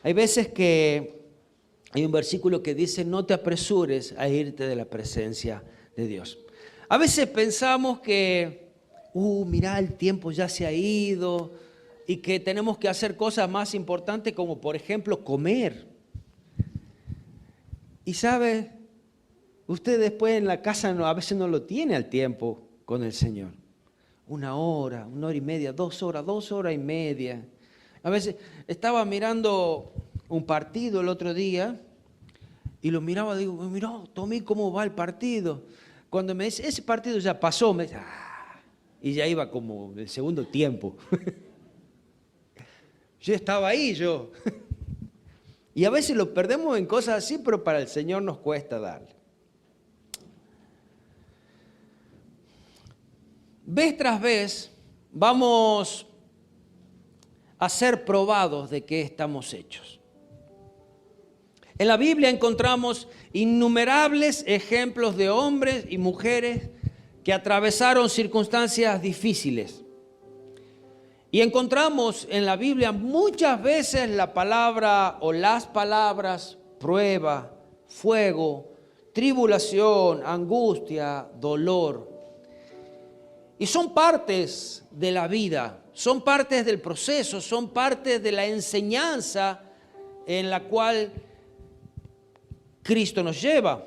Hay veces que hay un versículo que dice, no te apresures a irte de la presencia de Dios. A veces pensamos que, mirá, el tiempo ya se ha ido y que tenemos que hacer cosas más importantes como, por ejemplo, comer. Y sabe, usted después en la casa a veces no lo tiene al tiempo con el Señor. 1 hora, 1 hora y media, 2 horas, 2 horas y media. A veces estaba mirando un partido el otro día y lo miraba, digo, mirá, Tommy, ¿cómo va el partido? Cuando me dice, ese partido ya pasó, me dice, y ya iba como el segundo tiempo. Yo estaba ahí, yo. Y a veces lo perdemos en cosas así, pero para el Señor nos cuesta darle. Vez tras vez vamos a ser probados de qué estamos hechos. En la Biblia encontramos innumerables ejemplos de hombres y mujeres que atravesaron circunstancias difíciles. Y encontramos en la Biblia muchas veces la palabra o las palabras prueba, fuego, tribulación, angustia, dolor. Y son partes de la vida, son partes del proceso, son partes de la enseñanza en la cual Cristo nos lleva.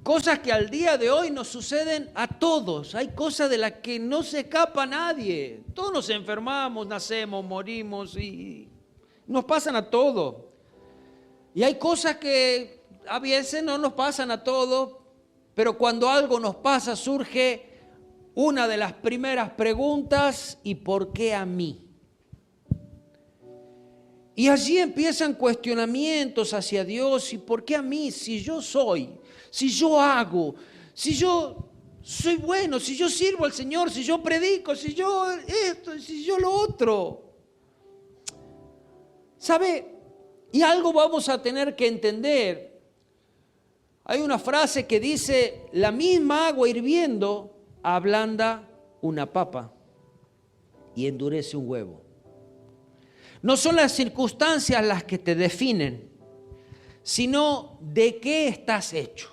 Cosas que al día de hoy nos suceden a todos. Hay cosas de las que no se escapa nadie. Todos nos enfermamos, nacemos, morimos y nos pasan a todos. Y hay cosas que a veces no nos pasan a todos, pero cuando algo nos pasa surge una de las primeras preguntas: ¿y por qué a mí? Y allí empiezan cuestionamientos hacia Dios. ¿Y por qué a mí? Si yo soy, si yo hago, si yo soy bueno, si yo sirvo al Señor, si yo predico, si yo esto, si yo lo otro. ¿Sabe? Y algo vamos a tener que entender. Hay una frase que dice, la misma agua hirviendo ablanda una papa y endurece un huevo. No son las circunstancias las que te definen, sino de qué estás hecho.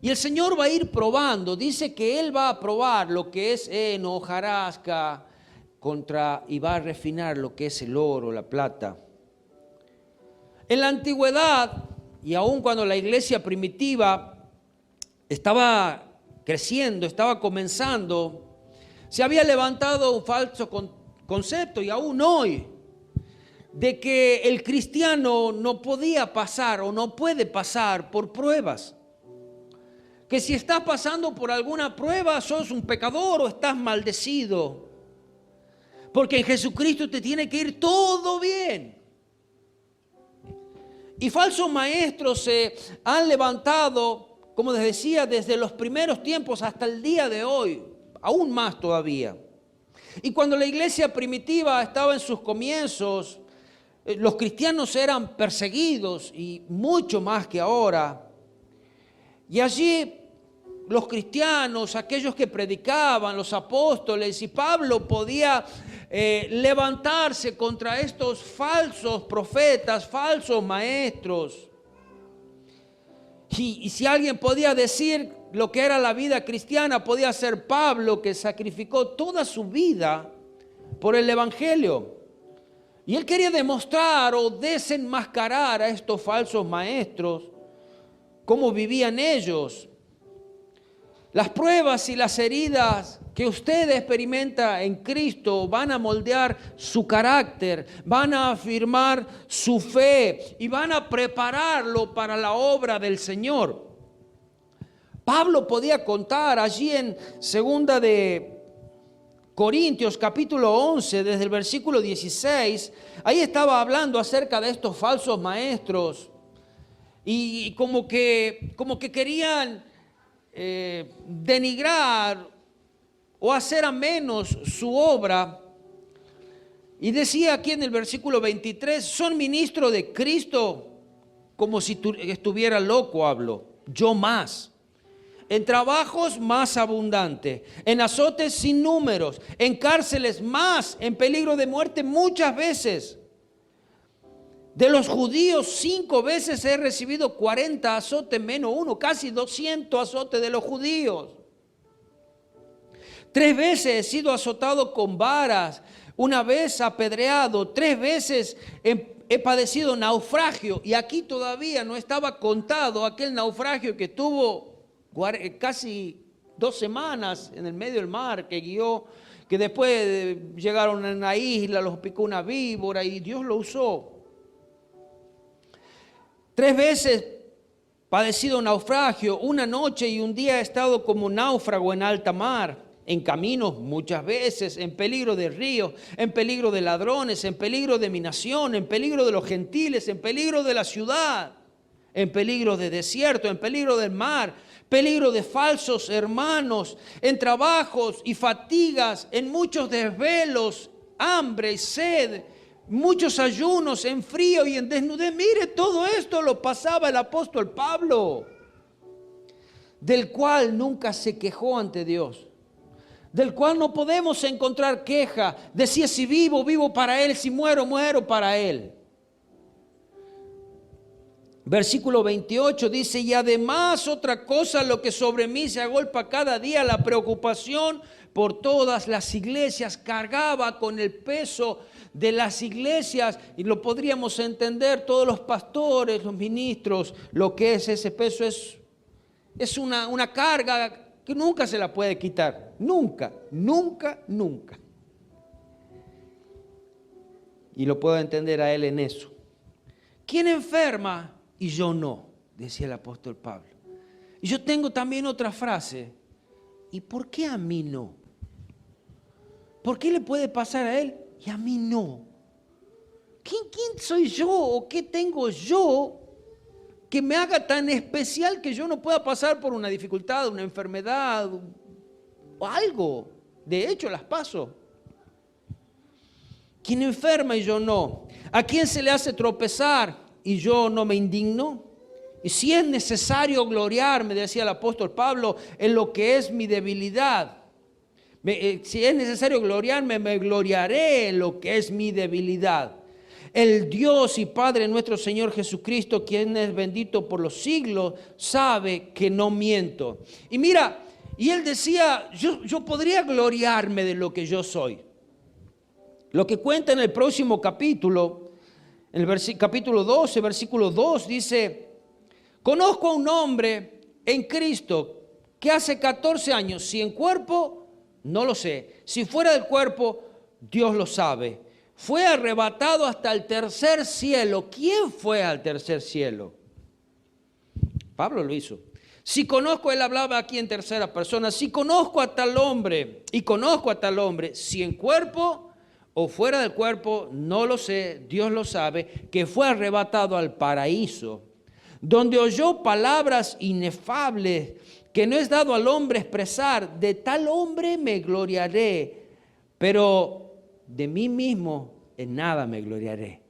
Y el Señor va a ir probando, dice que Él va a probar lo que es heno, hojarasca, y va a refinar lo que es el oro, la plata. En la antigüedad, y aun cuando la iglesia primitiva estaba creciendo, estaba comenzando, se había levantado un falso concepto, y aún hoy, de que el cristiano no podía pasar o no puede pasar por pruebas. Que si estás pasando por alguna prueba, sos un pecador o estás maldecido. Porque en Jesucristo te tiene que ir todo bien. Y falsos maestros se han levantado, como les decía, desde los primeros tiempos hasta el día de hoy, aún más todavía. Y cuando la iglesia primitiva estaba en sus comienzos, los cristianos eran perseguidos y mucho más que ahora. Y allí los cristianos, aquellos que predicaban, los apóstoles y Pablo podía levantarse contra estos falsos profetas, falsos maestros. Y si alguien podía decir lo que era la vida cristiana, podía ser Pablo, que sacrificó toda su vida por el evangelio. Y él quería demostrar o desenmascarar a estos falsos maestros cómo vivían ellos. Las pruebas y las heridas que usted experimenta en Cristo van a moldear su carácter, van a afirmar su fe y van a prepararlo para la obra del Señor. Pablo podía contar allí en 2 de Corintios capítulo 11, desde el versículo 16, ahí estaba hablando acerca de estos falsos maestros y como que querían denigrar o hacer a menos su obra. Y decía aquí en el versículo 23, son ministros de Cristo como si estuviera loco, hablo, yo más. En trabajos más abundantes, en azotes sin números, en cárceles más, en peligro de muerte muchas veces. De los judíos 5 veces he recibido 40 azotes menos uno, casi 200 azotes de los judíos. 3 veces he sido azotado con varas, una vez apedreado, 3 veces he padecido naufragio. Y aquí todavía no estaba contado aquel naufragio que tuvo casi 2 semanas en el medio del mar, que guió, que después llegaron a una isla, los picó una víbora y Dios lo usó. 3 veces padecido naufragio, una noche y un día he estado como náufrago en alta mar, en caminos muchas veces, en peligro de ríos, en peligro de ladrones, en peligro de mi nación, en peligro de los gentiles, en peligro de la ciudad, en peligro de desierto, en peligro del mar, peligro de falsos hermanos, en trabajos y fatigas, en muchos desvelos, hambre y sed, muchos ayunos, en frío y en desnudez. Mire, todo esto lo pasaba el apóstol Pablo, del cual nunca se quejó ante Dios, del cual no podemos encontrar queja. Decía, si vivo, vivo para Él, si muero, muero para Él. Versículo 28 dice, y además otra cosa, lo que sobre mí se agolpa cada día, la preocupación por todas las iglesias. Cargaba con el peso de las iglesias, y lo podríamos entender todos los pastores, los ministros, lo que es ese peso. Es una carga que nunca se la puede quitar, nunca, nunca, nunca. Y lo puedo entender a él en eso. ¿Quién enferma y yo no?, decía el apóstol Pablo. Y yo tengo también otra frase, ¿y por qué a mí no? ¿Por qué le puede pasar a él y a mí no? ¿Quién soy yo o qué tengo yo que me haga tan especial que yo no pueda pasar por una dificultad, una enfermedad o algo? De hecho, las paso. ¿Quién enferma y yo no? ¿A quién se le hace tropezar y yo no me indigno? Y si es necesario gloriarme, decía el apóstol Pablo, en lo que es mi debilidad. Si es necesario gloriarme, me gloriaré en lo que es mi debilidad. El Dios y Padre nuestro Señor Jesucristo, quien es bendito por los siglos, sabe que no miento. Y mira, y él decía, yo podría gloriarme de lo que yo soy. Lo que cuenta en el próximo capítulo, en el capítulo 12, versículo 2, dice, conozco a un hombre en Cristo que hace 14 años, si en cuerpo, no lo sé, si fuera del cuerpo, Dios lo sabe. Fue arrebatado hasta el tercer cielo. ¿Quién fue al tercer cielo? Pablo lo hizo. Si conozco, él hablaba aquí en tercera persona, si conozco a tal hombre y conozco a tal hombre, si en cuerpo o fuera del cuerpo, no lo sé, Dios lo sabe, que fue arrebatado al paraíso, donde oyó palabras inefables que no es dado al hombre expresar. De tal hombre me gloriaré, pero de mí mismo en nada me gloriaré.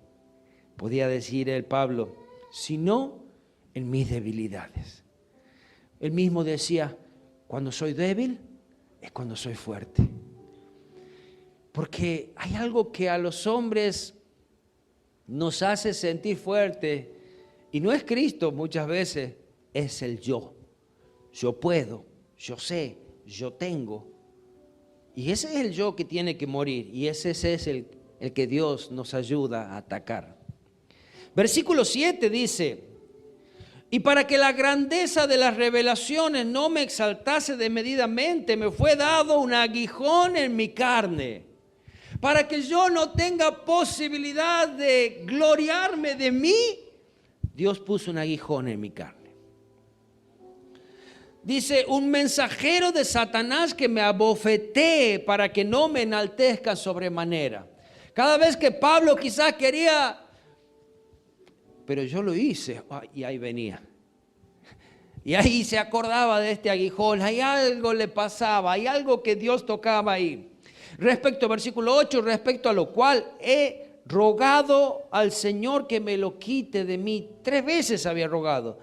Podía decir el Pablo, sino en mis debilidades. Él mismo decía, cuando soy débil es cuando soy fuerte. Porque hay algo que a los hombres nos hace sentir fuerte, y no es Cristo muchas veces, es el yo. Yo puedo, yo sé, yo tengo. Y ese es el yo que tiene que morir, y ese es el que Dios nos ayuda a atacar. Versículo 7 dice, y para que la grandeza de las revelaciones no me exaltase desmedidamente, me fue dado un aguijón en mi carne, para que yo no tenga posibilidad de gloriarme de mí. Dios puso un aguijón en mi carne. Dice, un mensajero de Satanás que me abofetee para que no me enaltezca sobremanera. Cada vez que Pablo quizás quería, pero yo lo hice, y ahí venía. Y ahí se acordaba de este aguijón, hay algo le pasaba, hay algo que Dios tocaba ahí. Respecto, versículo 8, respecto a lo cual he rogado al Señor que me lo quite de mí. 3 veces había rogado.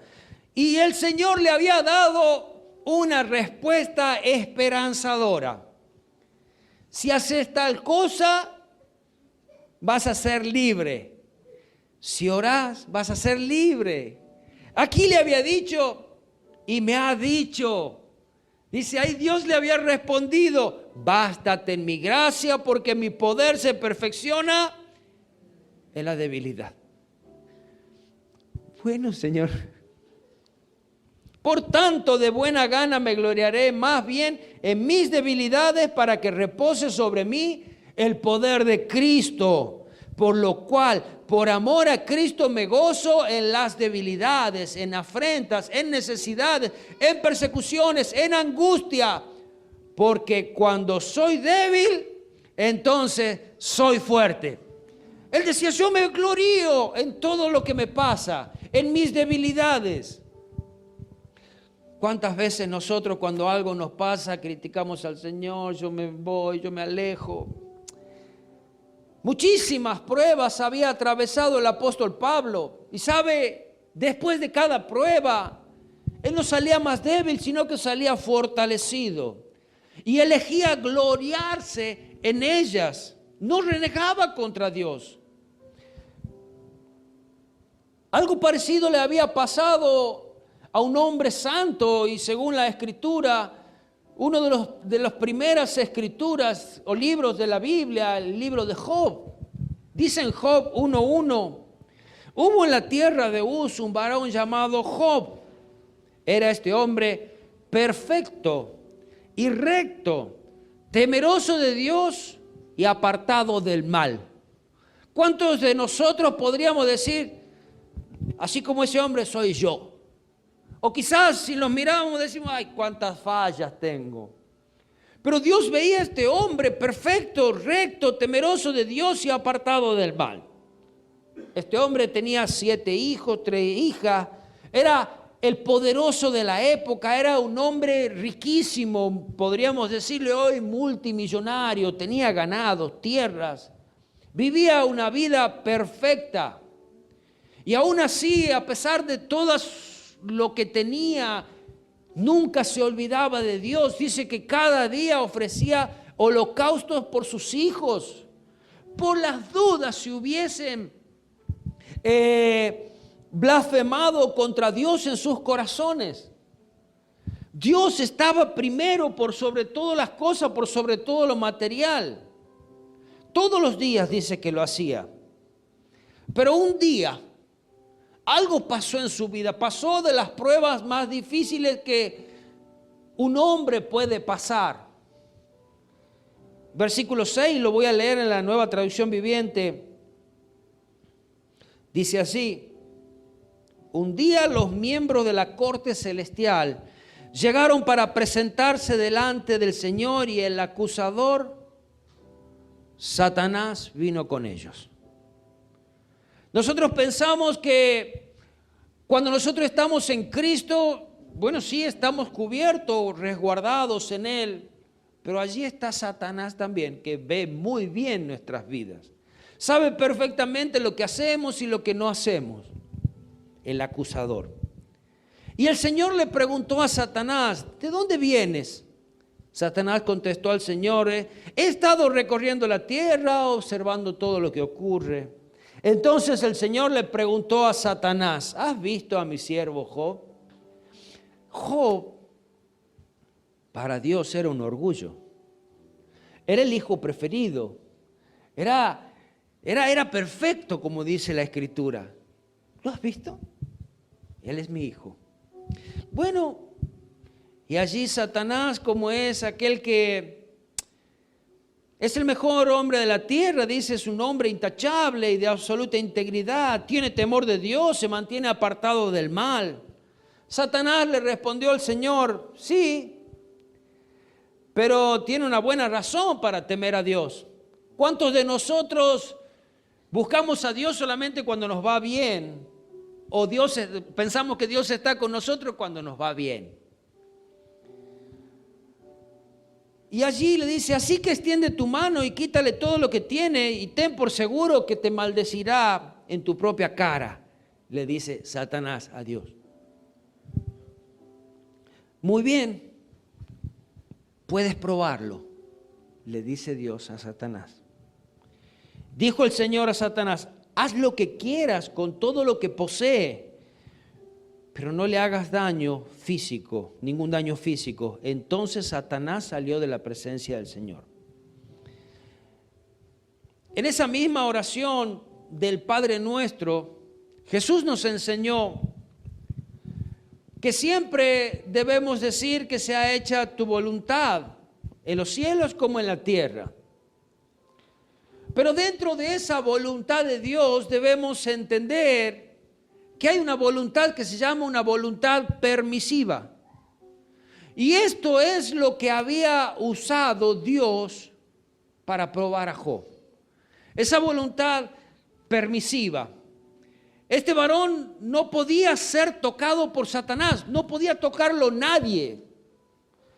Y el Señor le había dado una respuesta esperanzadora. Si haces tal cosa, vas a ser libre. si orás vas a ser libre. Aquí le había dicho y me ha dicho. Dice, ahí Dios le había respondido, bástate en mi gracia porque mi poder se perfecciona en la debilidad. Bueno, Señor, por tanto de buena gana me gloriaré más bien en mis debilidades para que repose sobre mí el poder de Cristo. Por lo cual, por amor a Cristo me gozo en las debilidades, en afrentas, en necesidades, en persecuciones, en angustia. Porque cuando soy débil, entonces soy fuerte. Él decía, yo me glorío en todo lo que me pasa, en mis debilidades. ¿Cuántas veces nosotros cuando algo nos pasa criticamos al Señor? Yo me voy, yo me alejo. Muchísimas pruebas había atravesado el apóstol Pablo. Y sabe, después de cada prueba, él no salía más débil, sino que salía fortalecido. Y elegía gloriarse en ellas. No renegaba contra Dios. Algo parecido le había pasado a un hombre santo y según la Escritura, uno de las primeras escrituras o libros de la Biblia, el libro de Job. Dice en Job 1:1, hubo en la tierra de Uz un varón llamado Job. Era este hombre perfecto y recto, temeroso de Dios y apartado del mal. ¿Cuántos de nosotros podríamos decir, así como ese hombre soy yo? O quizás si nos miramos decimos, ay, cuántas fallas tengo. Pero Dios veía a este hombre perfecto, recto, temeroso de Dios y apartado del mal. Este hombre tenía 7 hijos, 3 hijas. Era el poderoso de la época, era un hombre riquísimo, podríamos decirle hoy multimillonario, tenía ganados, tierras. Vivía una vida perfecta. Y aún así, a pesar de todas lo que tenía, nunca se olvidaba de Dios. Dice que cada día ofrecía holocaustos por sus hijos, por las dudas si hubiesen blasfemado contra Dios en sus corazones. Dios estaba primero por sobre todas las cosas, por sobre todo lo material. Todos los días dice que lo hacía. Pero un día algo pasó en su vida, pasó de las pruebas más difíciles que un hombre puede pasar. Versículo 6, lo voy a leer en la Nueva Traducción Viviente. Dice así, un día los miembros de la corte celestial llegaron para presentarse delante del Señor y el acusador, Satanás, vino con ellos. Nosotros pensamos que cuando nosotros estamos en Cristo, bueno, sí estamos cubiertos, resguardados en Él, pero allí está Satanás también, que ve muy bien nuestras vidas. Sabe perfectamente lo que hacemos y lo que no hacemos, el acusador. Y el Señor le preguntó a Satanás, ¿de dónde vienes? Satanás contestó al Señor, he estado recorriendo la tierra, observando todo lo que ocurre. Entonces el Señor le preguntó a Satanás, ¿has visto a mi siervo Job? Job, para Dios era un orgullo. Era el hijo preferido. Era perfecto, como dice la Escritura. ¿Lo has visto? Él es mi hijo. Bueno, y allí Satanás, como es aquel que es el mejor hombre de la tierra, dice, es un hombre intachable y de absoluta integridad, tiene temor de Dios, se mantiene apartado del mal. Satanás le respondió al Señor, sí, pero tiene una buena razón para temer a Dios. ¿Cuántos de nosotros buscamos a Dios solamente cuando nos va bien? O pensamos que Dios está con nosotros cuando nos va bien. Y allí le dice, así que extiende tu mano y quítale todo lo que tiene y ten por seguro que te maldecirá en tu propia cara, le dice Satanás a Dios. Muy bien, puedes probarlo, le dice Dios a Satanás. Dijo el Señor a Satanás, haz lo que quieras con todo lo que posee, pero no le hagas daño físico, ningún daño físico. Entonces Satanás salió de la presencia del Señor. En esa misma oración del Padre Nuestro, Jesús nos enseñó que siempre debemos decir que sea hecha tu voluntad, en los cielos como en la tierra. Pero dentro de esa voluntad de Dios debemos entender que hay una voluntad que se llama una voluntad permisiva. Y esto es lo que había usado Dios para probar a Job. Esa voluntad permisiva. Este varón no podía ser tocado por Satanás, no podía tocarlo nadie.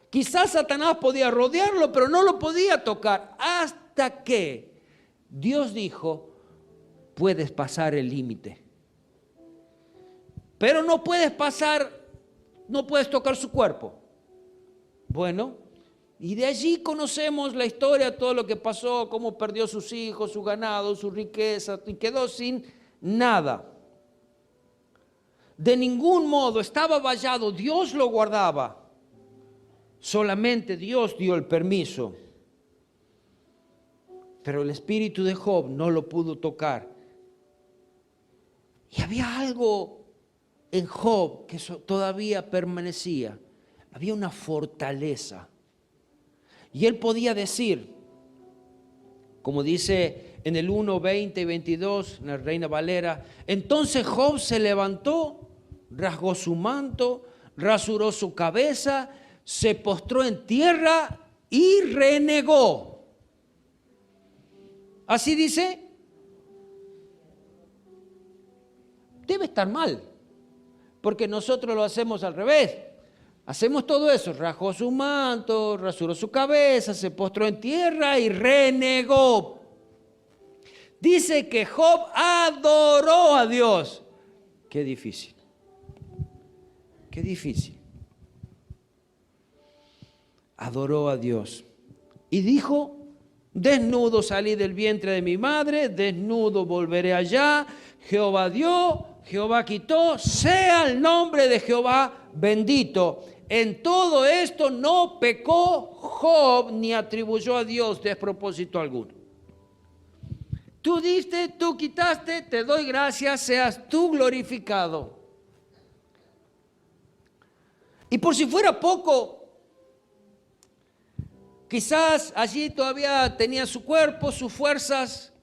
Quizás Satanás podía rodearlo, pero no lo podía tocar hasta que Dios dijo, puedes pasar el límite. Pero no puedes tocar su cuerpo. Bueno, y de allí conocemos la historia, todo lo que pasó, cómo perdió sus hijos, su ganado, su riqueza, y quedó sin nada. De ningún modo estaba vallado, Dios lo guardaba. Solamente Dios dio el permiso. Pero el espíritu de Job no lo pudo tocar. Y había algo en Job que todavía permanecía. Había una fortaleza. Y él podía decir, como dice en el 1, 20 y 22, en la Reina Valera, entonces Job se levantó, rasgó su manto, rasuró su cabeza, se postró en tierra y renegó. Así dice. Debe estar mal, porque nosotros lo hacemos al revés. Hacemos todo eso, rasgó su manto, rasuró su cabeza, se postró en tierra y renegó. Dice que Job adoró a Dios. Qué difícil. Qué difícil. Adoró a Dios. Y dijo, desnudo salí del vientre de mi madre, desnudo volveré allá. Jehová dio, Jehová quitó, sea el nombre de Jehová bendito. En todo esto no pecó Job ni atribuyó a Dios despropósito alguno. Tú diste, tú quitaste, te doy gracias, seas tú glorificado. Y por si fuera poco, quizás allí todavía tenía su cuerpo, sus fuerzas,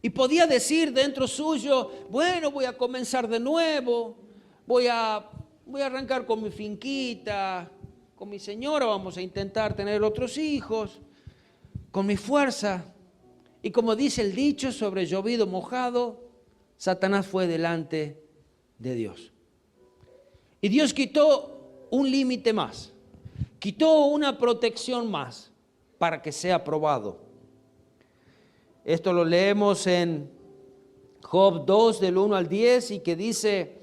y podía decir dentro suyo, bueno, voy a comenzar de nuevo, voy a arrancar con mi finquita, con mi señora, vamos a intentar tener otros hijos, con mi fuerza. Y como dice el dicho, sobre llovido mojado, Satanás fue delante de Dios. Y Dios quitó un límite más, quitó una protección más para que sea probado. Esto lo leemos en Job 2 del 1 al 10 y que dice,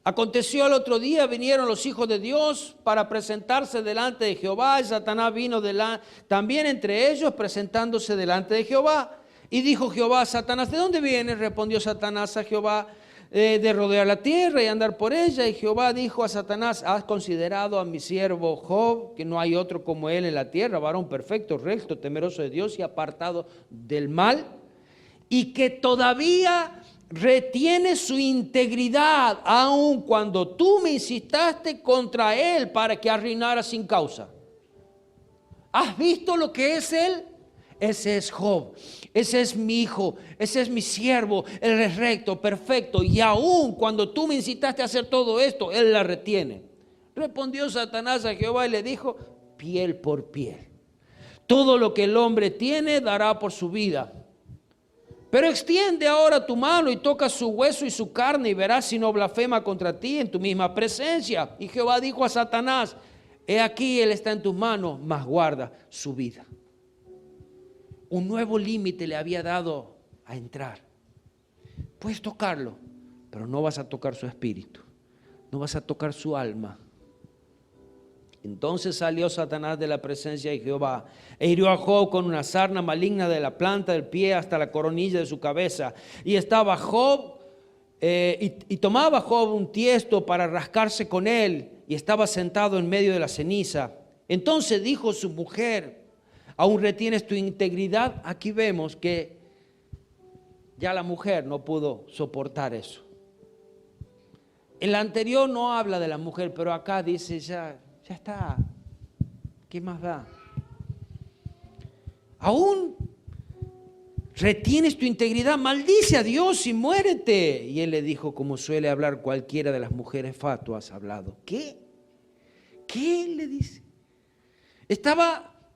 aconteció al otro día, vinieron los hijos de Dios para presentarse delante de Jehová, y Satanás vino también entre ellos presentándose delante de Jehová. Y dijo Jehová a Satanás, ¿de dónde vienes? Respondió Satanás a Jehová, de rodear la tierra y andar por ella. Y Jehová dijo a Satanás, ¿has considerado a mi siervo Job, que no hay otro como él en la tierra, varón perfecto, recto, temeroso de Dios y apartado del mal? Y que todavía retiene su integridad, aun cuando tú me incitaste contra él para que arruinara sin causa. ¿Has visto lo que es él? Ese es Job, ese es mi hijo, ese es mi siervo, él es recto, perfecto, y aun cuando tú me incitaste a hacer todo esto, él la retiene. Respondió Satanás a Jehová y le dijo, piel por piel. Todo lo que el hombre tiene dará por su vida. Pero extiende ahora tu mano y toca su hueso y su carne y verás si no blasfema contra ti en tu misma presencia. Y Jehová dijo a Satanás, he aquí él está en tus manos, mas guarda su vida. Un nuevo límite le había dado a entrar. Puedes tocarlo, pero no vas a tocar su espíritu, no vas a tocar su alma. Entonces salió Satanás de la presencia de Jehová e hirió a Job con una sarna maligna de la planta del pie hasta la coronilla de su cabeza. Y estaba Job, y tomaba Job un tiesto para rascarse con él, y estaba sentado en medio de la ceniza. Entonces dijo su mujer: ¿aún retienes tu integridad? Aquí vemos que ya la mujer no pudo soportar eso. En la anterior no habla de la mujer, pero acá dice ya está. ¿Qué más da? ¿Aún retienes tu integridad? Maldice a Dios y muérete. Y él le dijo, como suele hablar cualquiera de las mujeres fatuas, hablado. ¿Qué? ¿Qué le dice?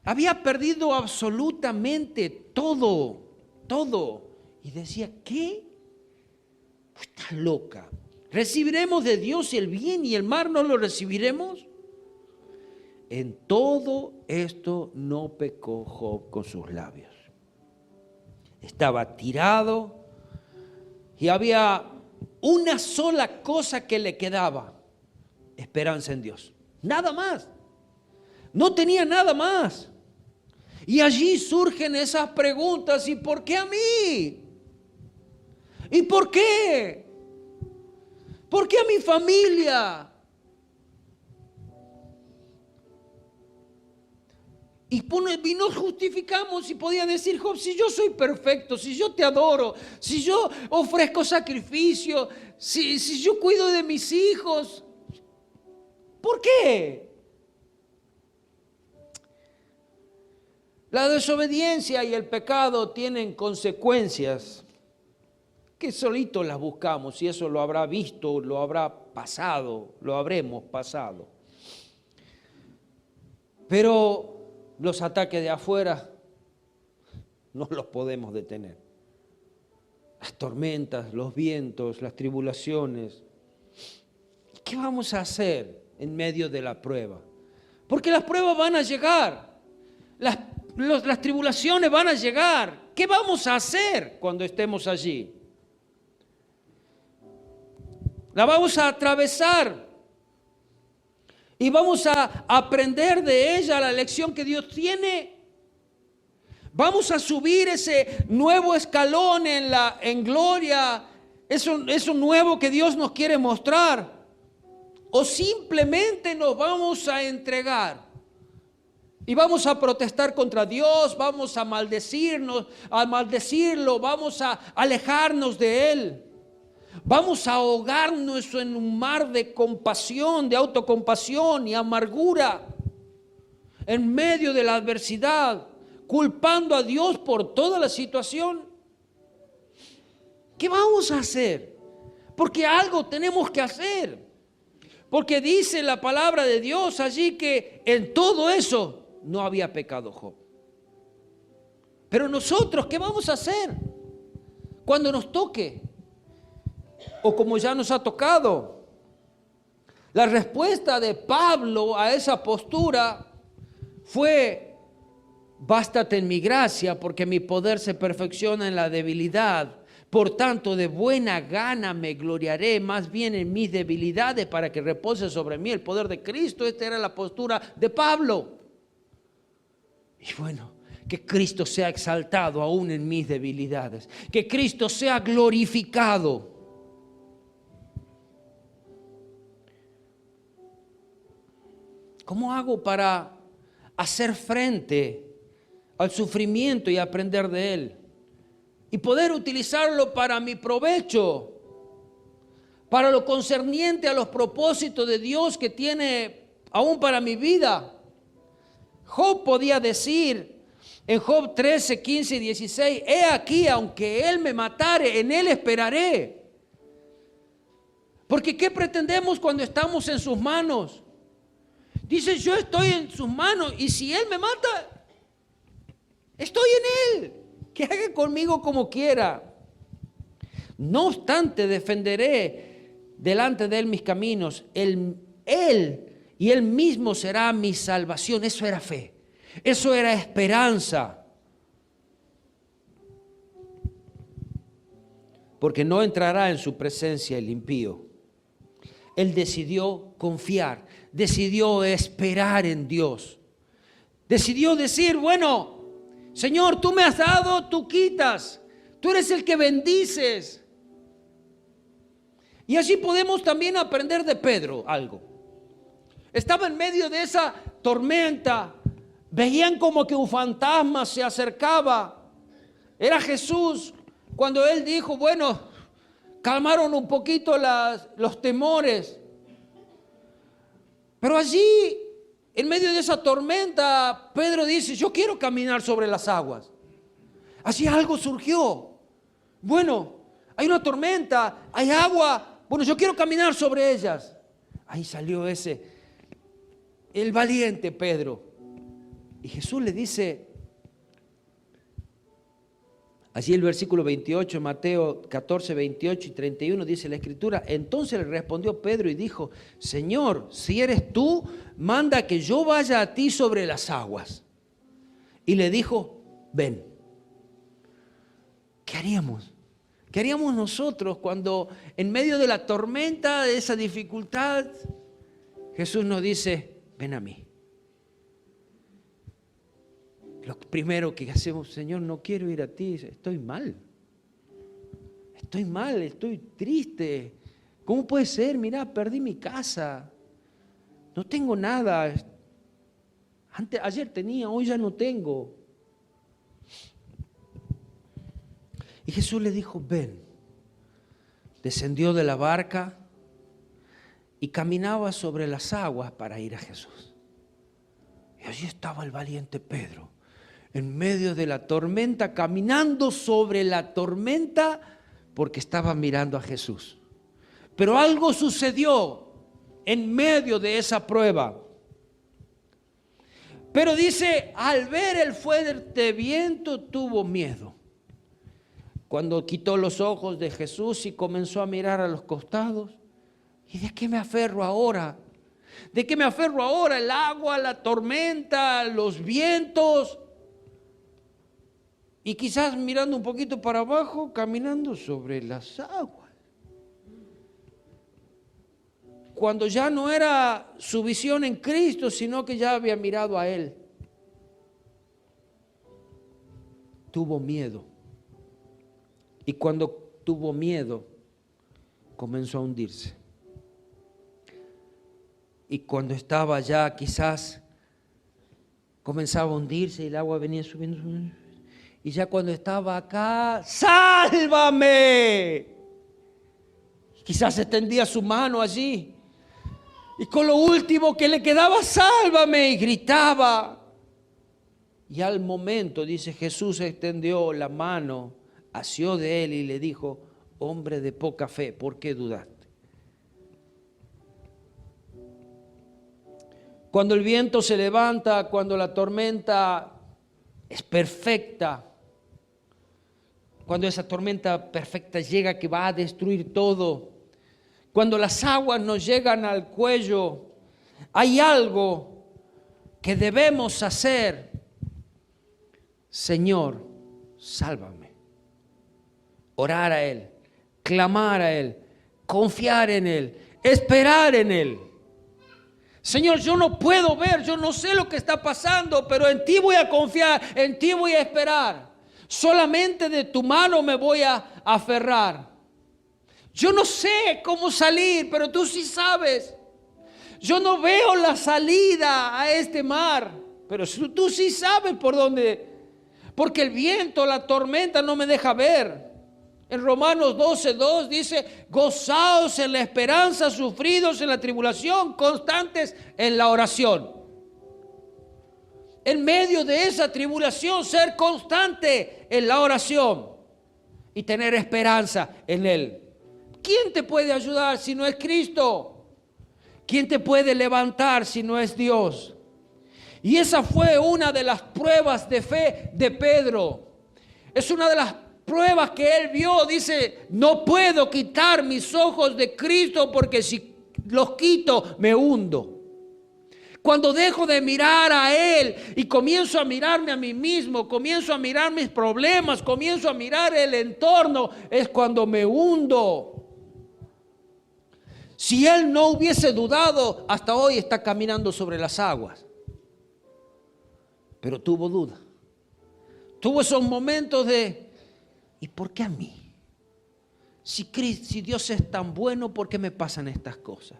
Había perdido absolutamente todo. Y decía, ¿qué? Pues estás loca. ¿Recibiremos de Dios el bien y el mal no lo recibiremos? En todo esto no pecó Job con sus labios. Estaba tirado y había una sola cosa que le quedaba: esperanza en Dios. Nada más. No tenía nada más. Y allí surgen esas preguntas: ¿y por qué a mí? ¿Y por qué? ¿Por qué a mi familia? Y nos justificamos y podía decir Job: si yo soy perfecto, si yo te adoro, si yo ofrezco sacrificio, si yo cuido de mis hijos, ¿por qué? La desobediencia y el pecado tienen consecuencias que solito las buscamos, y eso lo habrá visto, lo habrá pasado, lo habremos pasado. Pero los ataques de afuera no los podemos detener. Las tormentas, los vientos, las tribulaciones. ¿Qué vamos a hacer en medio de la prueba? Porque las pruebas van a llegar. Las tribulaciones van a llegar. ¿Qué vamos a hacer cuando estemos allí? La vamos a atravesar. Y vamos a aprender de ella la lección que Dios tiene. Vamos a subir ese nuevo escalón en gloria, eso nuevo que Dios nos quiere mostrar. O simplemente nos vamos a entregar y vamos a protestar contra Dios, vamos a maldecirlo, vamos a alejarnos de Él. Vamos a ahogarnos en un mar de compasión, de autocompasión y amargura en medio de la adversidad, culpando a Dios por toda la situación. ¿Qué vamos a hacer? Porque algo tenemos que hacer. Porque dice la palabra de Dios allí que en todo eso no había pecado Job. Pero nosotros, ¿qué vamos a hacer cuando nos toque? O como ya nos ha tocado. La respuesta de Pablo a esa postura fue: bástate en mi gracia, porque mi poder se perfecciona en la debilidad. Por tanto, de buena gana me gloriaré más bien en mis debilidades, para que repose sobre mí el poder de Cristo. Esta era la postura de Pablo. Y bueno, que Cristo sea exaltado aún en mis debilidades, que Cristo sea glorificado. ¿Cómo hago para hacer frente al sufrimiento y aprender de él? Y poder utilizarlo para mi provecho, para lo concerniente a los propósitos de Dios que tiene aún para mi vida. Job podía decir en Job 13, 15 y 16: he aquí, aunque él me matare, en él esperaré. Porque ¿qué pretendemos cuando estamos en sus manos? Dice: yo estoy en sus manos, y si él me mata, estoy en él. Que haga conmigo como quiera. No obstante, defenderé delante de él mis caminos. Él y él mismo será mi salvación. Eso era fe. Eso era esperanza. Porque no entrará en su presencia el impío. Él decidió confiar, decidió esperar en Dios. Decidió decir, bueno, Señor, tú me has dado, tú quitas. Tú eres el que bendices. Y así podemos también aprender de Pedro algo. Estaba en medio de esa tormenta. Veían como que un fantasma se acercaba. Era Jesús. Cuando él dijo, bueno, calmaron un poquito los temores. Pero allí, en medio de esa tormenta, Pedro dice, yo quiero caminar sobre las aguas. Así algo surgió. Bueno, hay una tormenta, hay agua. Bueno, yo quiero caminar sobre ellas. Ahí salió el valiente Pedro. Y Jesús le dice, allí el versículo 28, Mateo 14, 28 y 31 dice la Escritura, entonces le respondió Pedro y dijo, Señor, si eres tú, manda que yo vaya a ti sobre las aguas. Y le dijo, ven. ¿Qué haríamos? ¿Qué haríamos nosotros cuando en medio de la tormenta, de esa dificultad, Jesús nos dice, ven a mí? Lo primero que hacemos, Señor, no quiero ir a ti, estoy mal, estoy triste. ¿Cómo puede ser? Mirá, perdí mi casa, no tengo nada. Ayer tenía, hoy ya no tengo. Y Jesús le dijo, ven. Descendió de la barca y caminaba sobre las aguas para ir a Jesús. Y allí estaba el valiente Pedro, en medio de la tormenta, caminando sobre la tormenta porque estaba mirando a Jesús. Pero algo sucedió en medio de esa prueba. Pero dice, al ver el fuerte viento tuvo miedo. Cuando quitó los ojos de Jesús y comenzó a mirar a los costados, ¿y de qué me aferro ahora? ¿De qué me aferro ahora? El agua, la tormenta, los vientos. Y quizás mirando un poquito para abajo, caminando sobre las aguas. Cuando ya no era su visión en Cristo, sino que ya había mirado a Él. Tuvo miedo. Y cuando tuvo miedo, comenzó a hundirse. Y cuando estaba ya quizás, comenzaba a hundirse y el agua venía subiendo. Y ya cuando estaba acá, ¡sálvame! Quizás extendía su mano allí. Y con lo último que le quedaba, ¡sálvame! Y gritaba. Y al momento, dice, Jesús extendió la mano, asió de él y le dijo, hombre de poca fe, ¿por qué dudaste? Cuando el viento se levanta, cuando la tormenta es perfecta, cuando esa tormenta perfecta llega que va a destruir todo, cuando las aguas nos llegan al cuello, hay algo que debemos hacer. Señor, sálvame. Orar a Él, clamar a Él, confiar en Él, esperar en Él. Señor, yo no puedo ver, yo no sé lo que está pasando, pero en ti voy a confiar, en ti voy a esperar. Solamente de tu mano me voy a aferrar. Yo no sé cómo salir, pero tú sí sabes. Yo no veo la salida a este mar, pero tú sí sabes por dónde. Porque el viento, la tormenta no me deja ver. En Romanos 12:2 dice, gozaos en la esperanza, sufridos en la tribulación, constantes en la oración. En medio de esa tribulación, ser constante en la oración y tener esperanza en Él. ¿Quién te puede ayudar si no es Cristo? ¿Quién te puede levantar si no es Dios? Y esa fue una de las pruebas de fe de Pedro. Es una de las pruebas que él vio. Dice, no puedo quitar mis ojos de Cristo porque si los quito me hundo. Cuando dejo de mirar a Él y comienzo a mirarme a mí mismo, comienzo a mirar mis problemas, comienzo a mirar el entorno, es cuando me hundo. Si él no hubiese dudado, hasta hoy está caminando sobre las aguas. Pero tuvo duda. Tuvo esos momentos de, ¿y por qué a mí? Si Dios es tan bueno, ¿por qué me pasan estas cosas?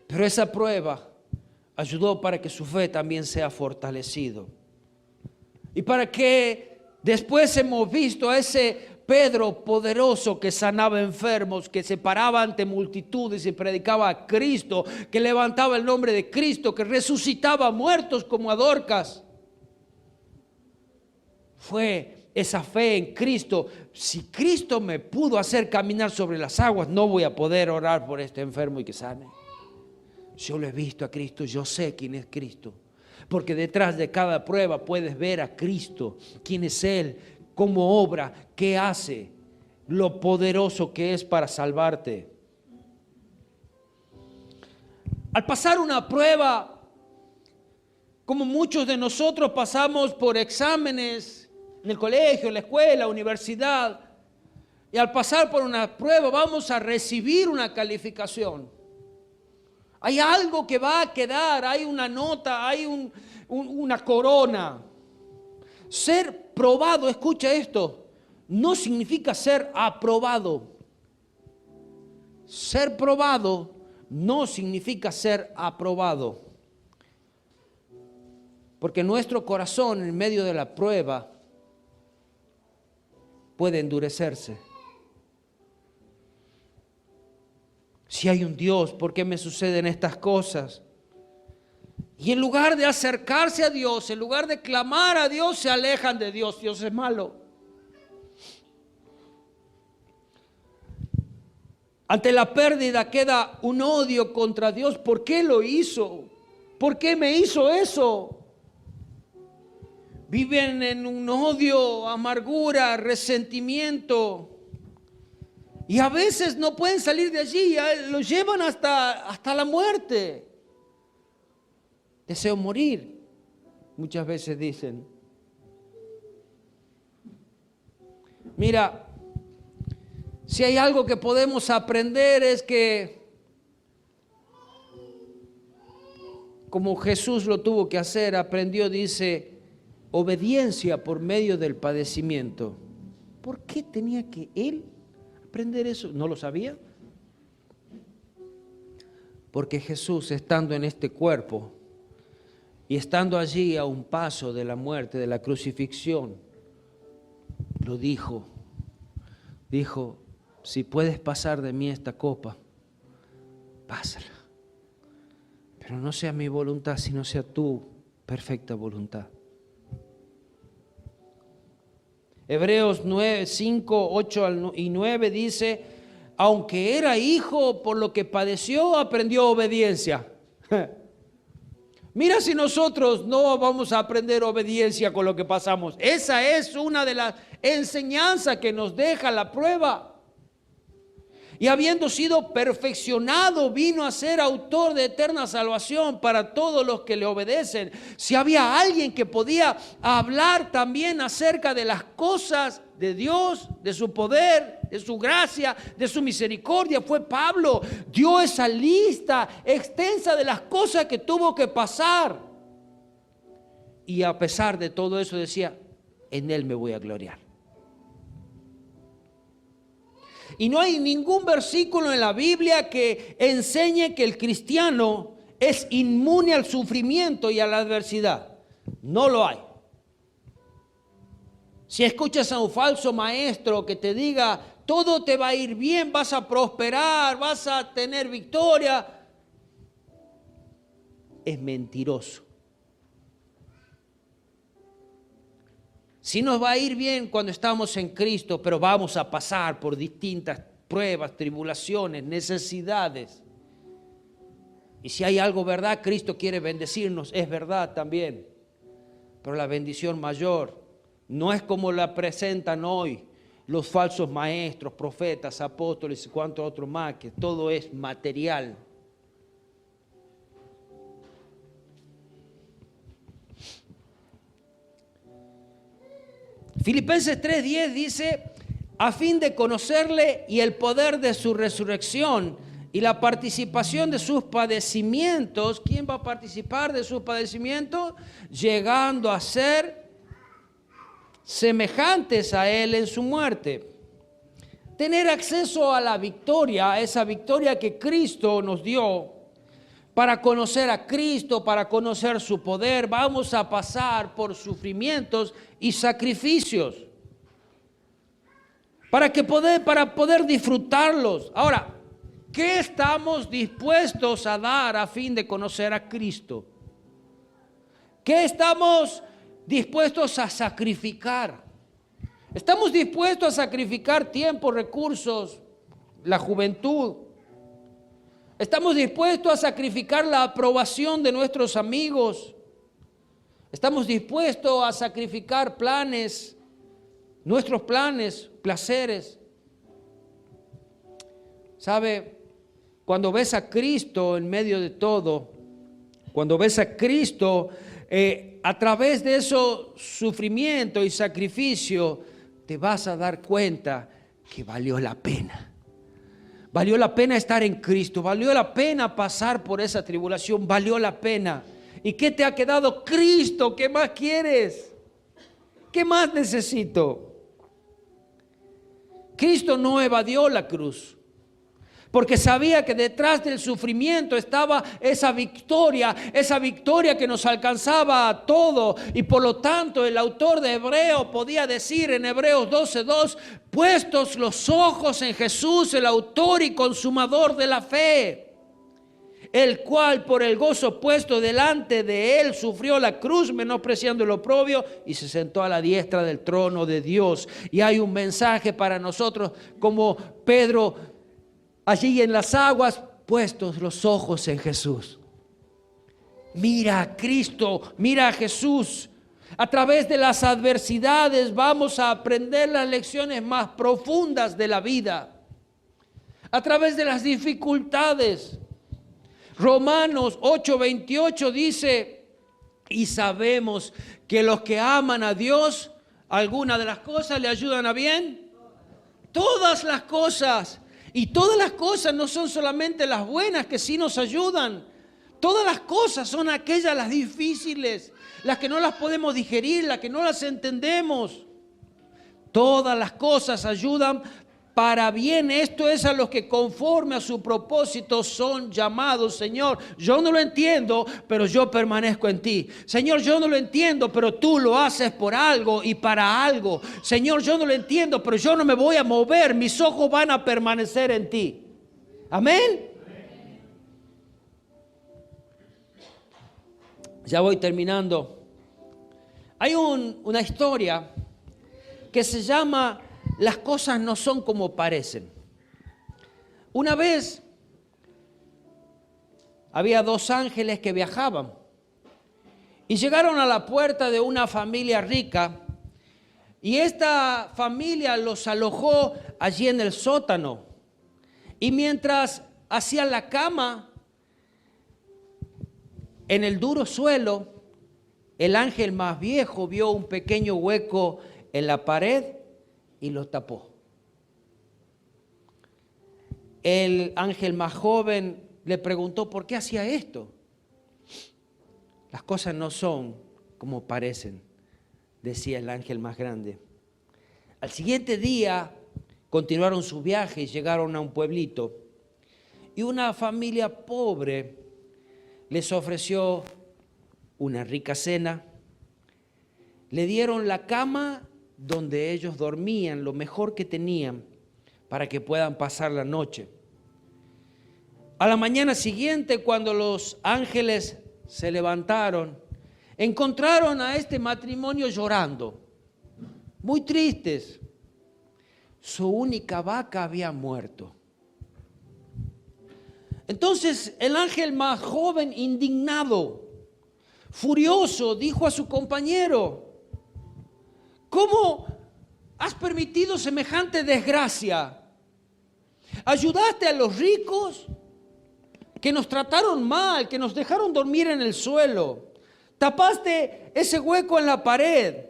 Pero esa prueba ayudó para que su fe también sea fortalecido. Y para que después hemos visto a ese Pedro poderoso que sanaba enfermos, que se paraba ante multitudes y predicaba a Cristo, que levantaba el nombre de Cristo, que resucitaba muertos como a Dorcas. Fue esa fe en Cristo. Si Cristo me pudo hacer caminar sobre las aguas, no voy a poder orar por este enfermo y que sane. Yo lo he visto a Cristo, yo sé quién es Cristo. Porque detrás de cada prueba puedes ver a Cristo, quién es Él, cómo obra, qué hace, lo poderoso que es para salvarte. Al pasar una prueba, como muchos de nosotros pasamos por exámenes en el colegio, en la escuela, universidad, y al pasar por una prueba vamos a recibir una calificación. Hay algo que va a quedar, hay una nota, hay una corona. Ser probado, escucha esto, no significa ser aprobado. Ser probado no significa ser aprobado. Porque nuestro corazón en medio de la prueba puede endurecerse. Si hay un Dios, ¿por qué me suceden estas cosas? Y en lugar de acercarse a Dios, en lugar de clamar a Dios, se alejan de Dios. Dios es malo. Ante la pérdida queda un odio contra Dios. ¿Por qué lo hizo? ¿Por qué me hizo eso? Viven en un odio, amargura, resentimiento. Y a veces no pueden salir de allí, lo llevan hasta la muerte. Deseo morir, muchas veces dicen. Mira, si hay algo que podemos aprender es que, como Jesús lo tuvo que hacer, aprendió, dice, obediencia por medio del padecimiento. ¿Por qué tenía que él aprender eso? ¿No lo sabía? Porque Jesús, estando en este cuerpo y estando allí a un paso de la muerte, de la crucifixión, lo dijo. Dijo, si puedes pasar de mí esta copa, pásala. Pero no sea mi voluntad, sino sea tu perfecta voluntad. Hebreos 9, 5, 8 y 9 dice, aunque era hijo, por lo que padeció, aprendió obediencia. Mira si nosotros no vamos a aprender obediencia con lo que pasamos. Esa es una de las enseñanzas que nos deja la prueba. Y habiendo sido perfeccionado, vino a ser autor de eterna salvación para todos los que le obedecen. Si había alguien que podía hablar también acerca de las cosas de Dios, de su poder, de su gracia, de su misericordia, fue Pablo. Dio esa lista extensa de las cosas que tuvo que pasar. Y a pesar de todo eso decía, en Él me voy a gloriar. Y no hay ningún versículo en la Biblia que enseñe que el cristiano es inmune al sufrimiento y a la adversidad. No lo hay. Si escuchas a un falso maestro que te diga, todo te va a ir bien, vas a prosperar, vas a tener victoria, es mentiroso. Sí nos va a ir bien cuando estamos en Cristo, pero vamos a pasar por distintas pruebas, tribulaciones, necesidades. Y si hay algo verdad, Cristo quiere bendecirnos, es verdad también. Pero la bendición mayor no es como la presentan hoy los falsos maestros, profetas, apóstoles y cuantos otros más, que todo es material. Filipenses 3:10 dice, a fin de conocerle y el poder de su resurrección y la participación de sus padecimientos. ¿Quién va a participar de sus padecimientos? Llegando a ser semejantes a él en su muerte. Tener acceso a la victoria, a esa victoria que Cristo nos dio. Para conocer a Cristo, para conocer su poder, vamos a pasar por sufrimientos y sacrificios. Para poder disfrutarlos. Ahora, ¿qué estamos dispuestos a dar a fin de conocer a Cristo? ¿Qué estamos dispuestos a sacrificar? ¿Estamos dispuestos a sacrificar tiempo, recursos, la juventud? ¿Estamos dispuestos a sacrificar la aprobación de nuestros amigos? ¿Estamos dispuestos a sacrificar planes, nuestros planes, placeres? ¿Sabe? Cuando ves a Cristo en medio de todo, cuando ves a Cristo a través de esos sufrimiento y sacrificio, te vas a dar cuenta que valió la pena. Valió la pena estar en Cristo, valió la pena pasar por esa tribulación, valió la pena. ¿Y qué te ha quedado? Cristo, ¿qué más quieres? ¿Qué más necesito? Cristo no evadió la cruz, porque sabía que detrás del sufrimiento estaba esa victoria que nos alcanzaba a todo. Y por lo tanto el autor de Hebreos podía decir en Hebreos 12:2, puestos los ojos en Jesús, el autor y consumador de la fe, el cual por el gozo puesto delante de él sufrió la cruz, menospreciando el oprobio, y se sentó a la diestra del trono de Dios. Y hay un mensaje para nosotros, como Pedro allí en las aguas, puestos los ojos en Jesús. Mira a Cristo, mira a Jesús. A través de las adversidades vamos a aprender las lecciones más profundas de la vida. A través de las dificultades. Romanos 8:28 dice, y sabemos que los que aman a Dios, algunas de las cosas le ayudan a bien. Todas las cosas. Y todas las cosas no son solamente las buenas que sí nos ayudan. Todas las cosas son aquellas, las difíciles, las que no las podemos digerir, las que no las entendemos. Todas las cosas ayudan para bien. Esto es a los que conforme a su propósito son llamados. Señor, yo no lo entiendo, pero yo permanezco en ti. Señor, yo no lo entiendo, pero tú lo haces por algo y para algo. Señor, yo no lo entiendo, pero yo no me voy a mover. Mis ojos van a permanecer en ti. Amén. Ya voy terminando. Hay una historia que se llama Las cosas no son como parecen. Una vez había dos ángeles que viajaban y llegaron a la puerta de una familia rica, y esta familia los alojó allí en el sótano. Y mientras hacían la cama en el duro suelo, el ángel más viejo vio un pequeño hueco en la pared y lo tapó. El ángel más joven le preguntó por qué hacía esto. Las cosas no son como parecen, decía el ángel más grande. Al siguiente día continuaron su viaje y llegaron a un pueblito. Y una familia pobre les ofreció una rica cena. Le dieron la cama donde ellos dormían, lo mejor que tenían, para que puedan pasar la noche. A la mañana siguiente, cuando los ángeles se levantaron, encontraron a este matrimonio llorando, muy tristes. Su única vaca había muerto. Entonces el ángel más joven, indignado, furioso, dijo a su compañero: ¿cómo has permitido semejante desgracia? ¿Ayudaste a los ricos que nos trataron mal, que nos dejaron dormir en el suelo? ¿Tapaste ese hueco en la pared?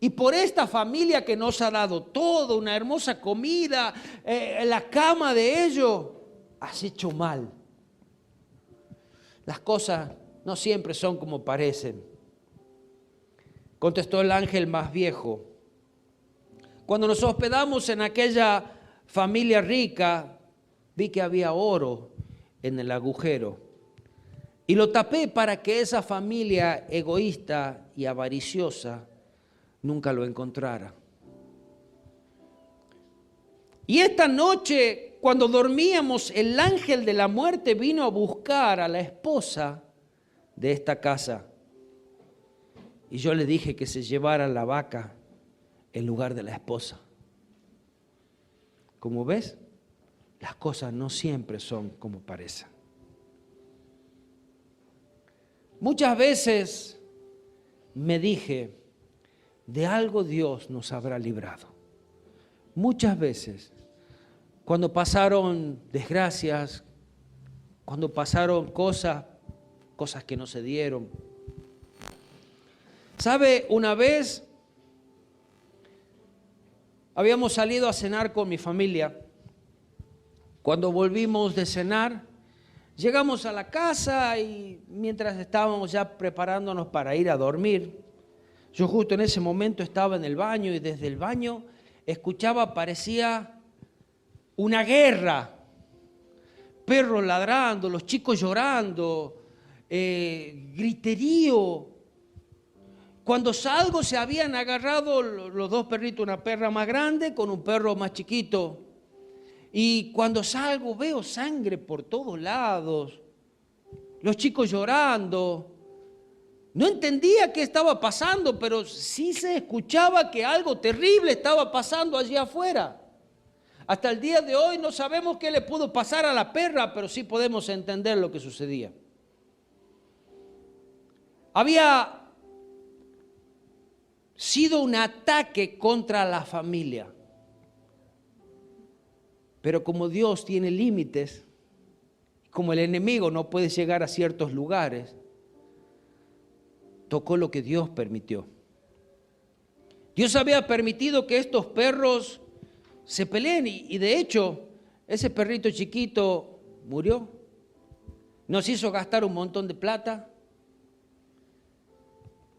Y por esta familia que nos ha dado todo, una hermosa comida, la cama de ellos, has hecho mal. Las cosas no siempre son como parecen. Contestó el ángel más viejo. Cuando nos hospedamos en aquella familia rica, vi que había oro en el agujero. Y lo tapé para que esa familia egoísta y avariciosa nunca lo encontrara. Y esta noche, cuando dormíamos, el ángel de la muerte vino a buscar a la esposa de esta casa. Y yo le dije que se llevara la vaca en lugar de la esposa. Como ves, las cosas no siempre son como parecen. Muchas veces me dije, de algo Dios nos habrá librado. Muchas veces, cuando pasaron desgracias, cuando pasaron cosas que no se dieron. ¿Sabe? Una vez habíamos salido a cenar con mi familia. Cuando volvimos de cenar, llegamos a la casa y mientras estábamos ya preparándonos para ir a dormir, yo justo en ese momento estaba en el baño y desde el baño escuchaba, parecía una guerra. Perros ladrando, los chicos llorando, griterío. Cuando salgo se habían agarrado los dos perritos, una perra más grande con un perro más chiquito. Y cuando salgo veo sangre por todos lados, los chicos llorando. No entendía qué estaba pasando, pero sí se escuchaba que algo terrible estaba pasando allí afuera. Hasta el día de hoy no sabemos qué le pudo pasar a la perra, pero sí podemos entender lo que sucedía. Había sido un ataque contra la familia. Pero como Dios tiene límites, como el enemigo no puede llegar a ciertos lugares, tocó lo que Dios permitió. Dios había permitido que estos perros se peleen y de hecho ese perrito chiquito murió. Nos hizo gastar un montón de plata.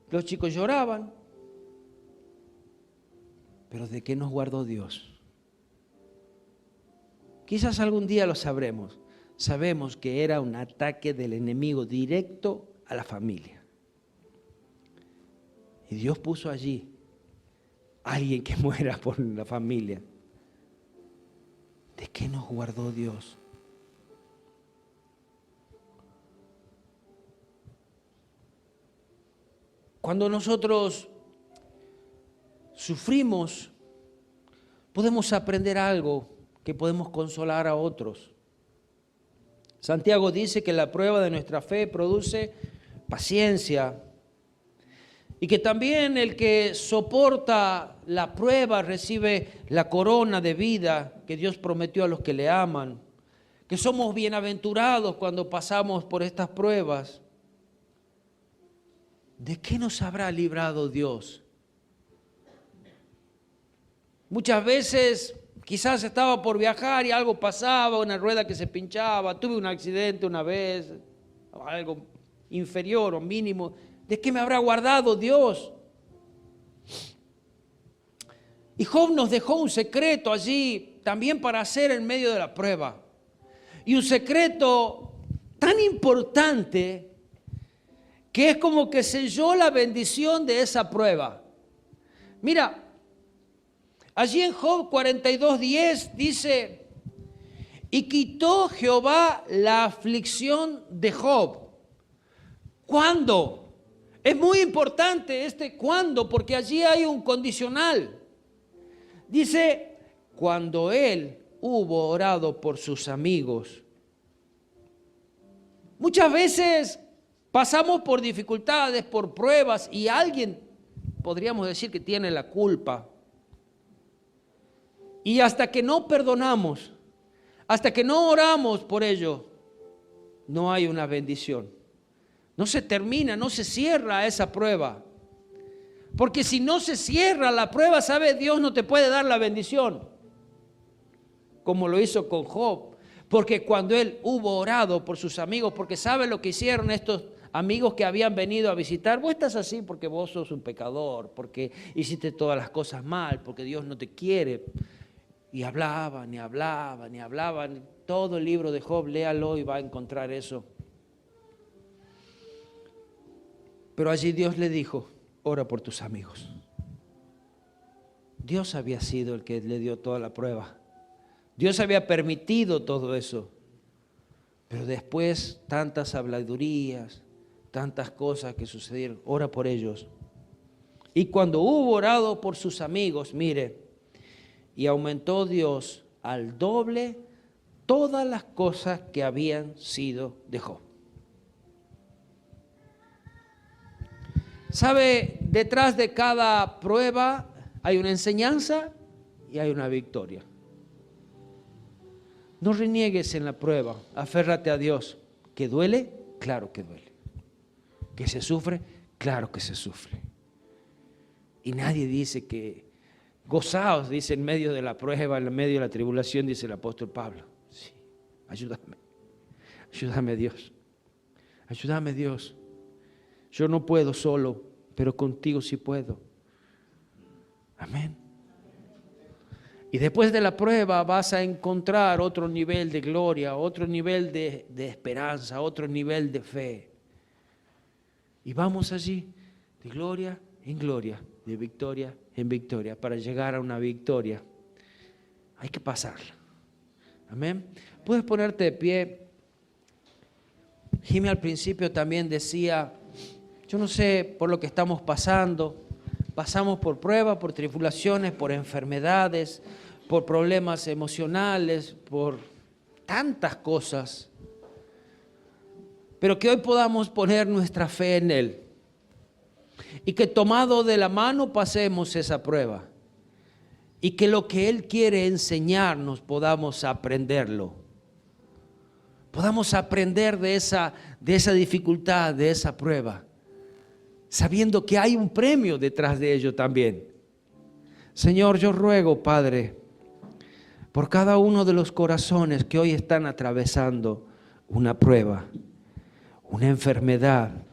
Los chicos lloraban. Pero ¿de qué nos guardó Dios? Quizás algún día lo sabremos. Sabemos que era un ataque del enemigo directo a la familia. Y Dios puso allí a alguien que muera por la familia. ¿De qué nos guardó Dios? Cuando nosotros sufrimos, podemos aprender algo que podemos consolar a otros. Santiago dice que la prueba de nuestra fe produce paciencia y que también el que soporta la prueba recibe la corona de vida que Dios prometió a los que le aman, que somos bienaventurados cuando pasamos por estas pruebas. ¿De qué nos habrá librado Dios? Muchas veces quizás estaba por viajar y algo pasaba, una rueda que se pinchaba, tuve un accidente una vez, algo inferior o mínimo. ¿De qué me habrá guardado Dios? Y Job nos dejó un secreto allí también para hacer en medio de la prueba. Y un secreto tan importante que es como que selló la bendición de esa prueba. Mira, allí en Job 42:10 dice, y quitó Jehová la aflicción de Job. ¿Cuándo? Es muy importante este cuándo, porque allí hay un condicional. Dice, cuando él hubo orado por sus amigos. Muchas veces pasamos por dificultades, por pruebas, y alguien, podríamos decir que tiene la culpa. Y hasta que no perdonamos, hasta que no oramos por ello, no hay una bendición. No se termina, no se cierra esa prueba. Porque si no se cierra la prueba, ¿sabe? Dios no te puede dar la bendición. Como lo hizo con Job. Porque cuando él hubo orado por sus amigos, porque sabe lo que hicieron estos amigos que habían venido a visitar. Vos estás así porque vos sos un pecador, porque hiciste todas las cosas mal, porque Dios no te quiere. Y hablaban, y hablaban, y hablaban. Todo el libro de Job, léalo y va a encontrar eso. Pero allí Dios le dijo, ora por tus amigos. Dios había sido el que le dio toda la prueba. Dios había permitido todo eso. Pero después tantas habladurías, tantas cosas que sucedieron. Ora por ellos. Y cuando hubo orado por sus amigos, mire, y aumentó Dios al doble todas las cosas que habían sido de Job. ¿Sabe? Detrás de cada prueba hay una enseñanza y hay una victoria. No reniegues en la prueba, aférrate a Dios. ¿Que duele? Claro que duele. ¿Que se sufre? Claro que se sufre. Y nadie dice que gozaos, dice en medio de la prueba, en medio de la tribulación, dice el apóstol Pablo. Sí, ayúdame. Ayúdame Dios. Ayúdame Dios. Yo no puedo solo, pero contigo sí puedo. Amén. Y después de la prueba vas a encontrar otro nivel de gloria, otro nivel de esperanza, otro nivel de fe. Y vamos allí, de gloria en gloria, de victoria en victoria. Para llegar a una victoria hay que pasarla. Amén. Puedes ponerte de pie. Jimmy al principio también decía, yo no sé por lo que estamos pasando. Pasamos por pruebas, por tribulaciones, por enfermedades, por problemas emocionales, por tantas cosas. Pero que hoy podamos poner nuestra fe en Él. Y que tomado de la mano pasemos esa prueba. Y que lo que Él quiere enseñarnos podamos aprenderlo. Podamos aprender de esa dificultad, de esa prueba. Sabiendo que hay un premio detrás de ello también. Señor, yo ruego, Padre, por cada uno de los corazones que hoy están atravesando una prueba, una enfermedad,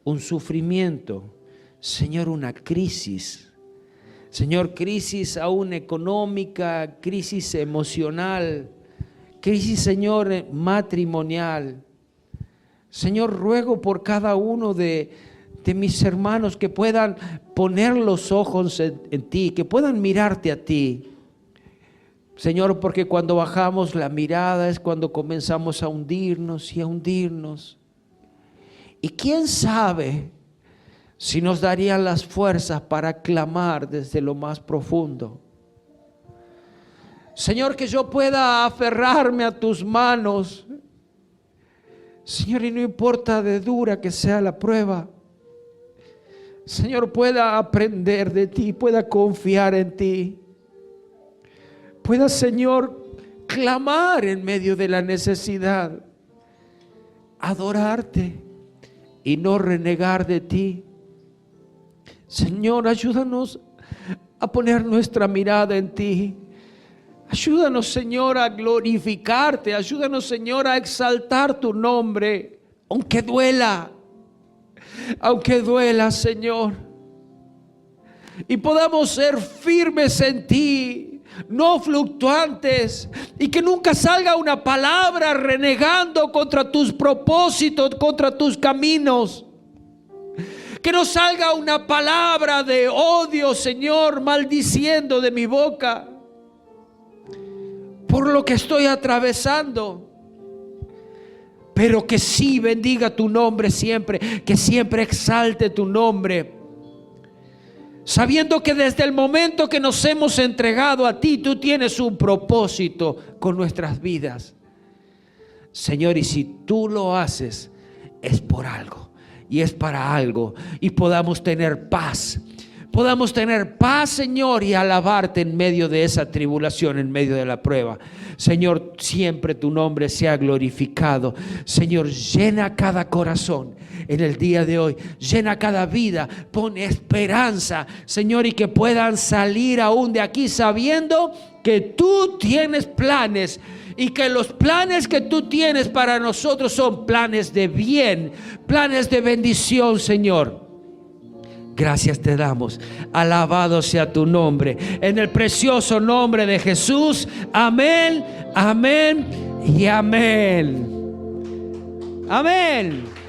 un sufrimiento, Señor, una crisis. Señor, crisis aún económica, crisis emocional, crisis, Señor, matrimonial. Señor, ruego por cada uno de mis hermanos que puedan poner los ojos en ti, que puedan mirarte a ti. Señor, porque cuando bajamos la mirada es cuando comenzamos a hundirnos y a hundirnos. Y quién sabe si nos darían las fuerzas para clamar desde lo más profundo. Señor, que yo pueda aferrarme a tus manos. Señor, y no importa de dura que sea la prueba, Señor, pueda aprender de ti, pueda confiar en ti. Pueda, Señor, clamar en medio de la necesidad, adorarte y no renegar de ti. Señor, ayúdanos a poner nuestra mirada en ti. Ayúdanos, Señor, a glorificarte. Ayúdanos, Señor, a exaltar tu nombre, aunque duela. Aunque duela, Señor, y podamos ser firmes en ti, no fluctuantes, y que nunca salga una palabra renegando contra tus propósitos, contra tus caminos. Que no salga una palabra de odio, Señor, maldiciendo de mi boca por lo que estoy atravesando. Pero que sí bendiga tu nombre siempre, que siempre exalte tu nombre, sabiendo que desde el momento que nos hemos entregado a ti, tú tienes un propósito con nuestras vidas. Señor, y si tú lo haces, es por algo y es para algo, y podamos tener paz. Podamos tener paz, Señor, y alabarte en medio de esa tribulación, en medio de la prueba. Señor, siempre tu nombre sea glorificado. Señor, llena cada corazón, en el día de hoy. Llena cada vida, pon esperanza, Señor, y que puedan salir aún de aquí sabiendo que tú tienes planes y que los planes que tú tienes para nosotros son planes de bien, planes de bendición, Señor. Gracias te damos. Alabado sea tu nombre. En el precioso nombre de Jesús. Amén, amén y amén. Amén.